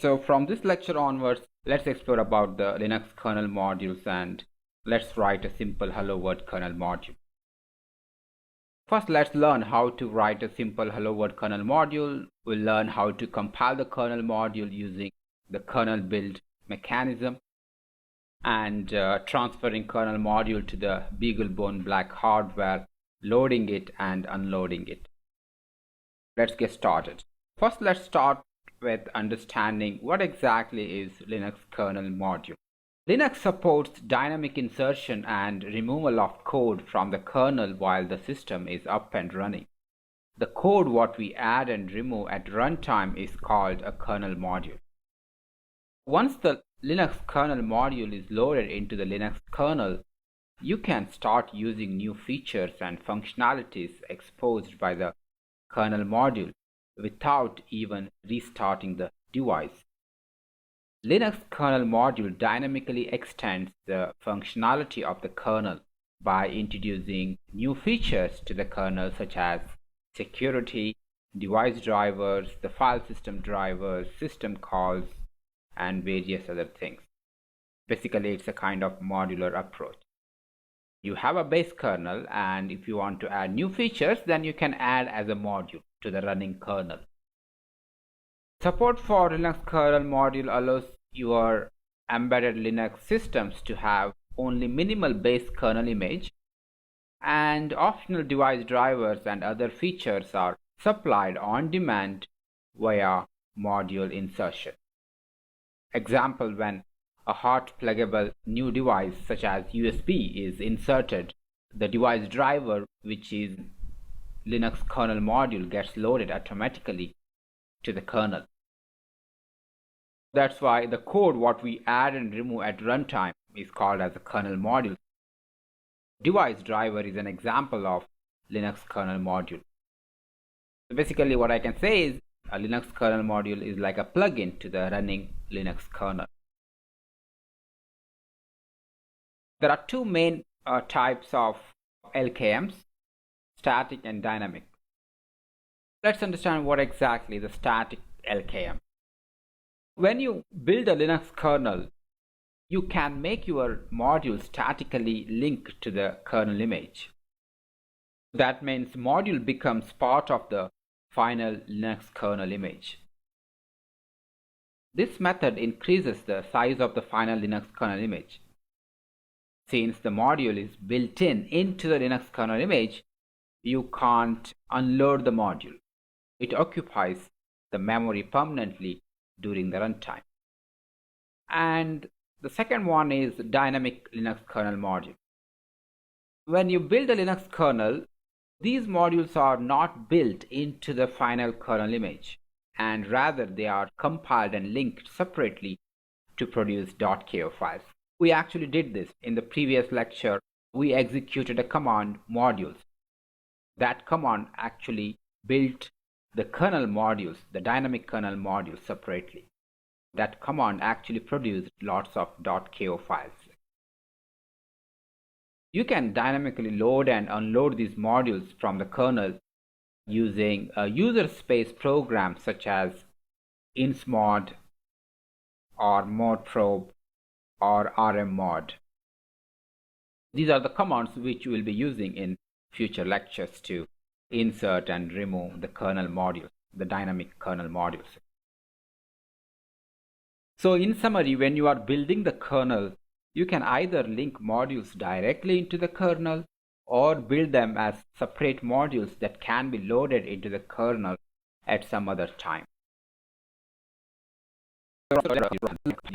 So from this lecture onwards, let's explore about the Linux kernel modules and let's write a simple hello world kernel module. First, let's learn how to write a simple hello world kernel module. We'll learn how to compile the kernel module using the kernel build mechanism and transferring kernel module to the BeagleBone Black hardware, loading it and unloading it. Let's get started. First, let's start with understanding what exactly is Linux kernel module. Linux supports dynamic insertion and removal of code from the kernel while the system is up and running. The code what we add and remove at runtime is called a kernel module. Once the Linux kernel module is loaded into the Linux kernel, you can start using new features and functionalities exposed by the kernel module without even restarting the device. Linux kernel module dynamically extends the functionality of the kernel by introducing new features to the kernel such as security, device drivers, the file system drivers, system calls, and various other things. Basically, it's a kind of modular approach. You have a base kernel, and if you want to add new features, then you can add as a module to the running kernel. Support for Linux kernel module allows your embedded Linux systems to have only minimal base kernel image, and optional device drivers and other features are supplied on demand via module insertion. Example, when a hot pluggable new device such as USB is inserted, the device driver, which is Linux kernel module, gets loaded automatically to the kernel. That's why the code what we add and remove at runtime is called as a kernel module. Device driver is an example of Linux kernel module. So basically what I can say is a Linux kernel module is like a plugin to the running Linux kernel. There are two main types of LKMs, static and dynamic. Let's understand what exactly the static LKM. When you build a Linux kernel, you can make your module statically linked to the kernel image. That means module becomes part of the final Linux kernel image. This method increases the size of the final Linux kernel image. Since the module is built into the Linux kernel image, you can't unload the module. It occupies the memory permanently during the runtime. And the second one is dynamic Linux kernel module. When you build a Linux kernel, these modules are not built into the final kernel image, and rather they are compiled and linked separately to produce .ko files. We actually did this in the previous lecture. We executed a command modules. That command actually built the kernel modules, the dynamic kernel modules separately. That command actually produced lots of .ko files. You can dynamically load and unload these modules from the kernel using a user space program such as insmod or modprobe or rmmod. These are the commands which you will be using in future lectures to insert and remove the kernel modules, the dynamic kernel modules. So in summary, when you are building the kernel, you can either link modules directly into the kernel or build them as separate modules that can be loaded into the kernel at some other time.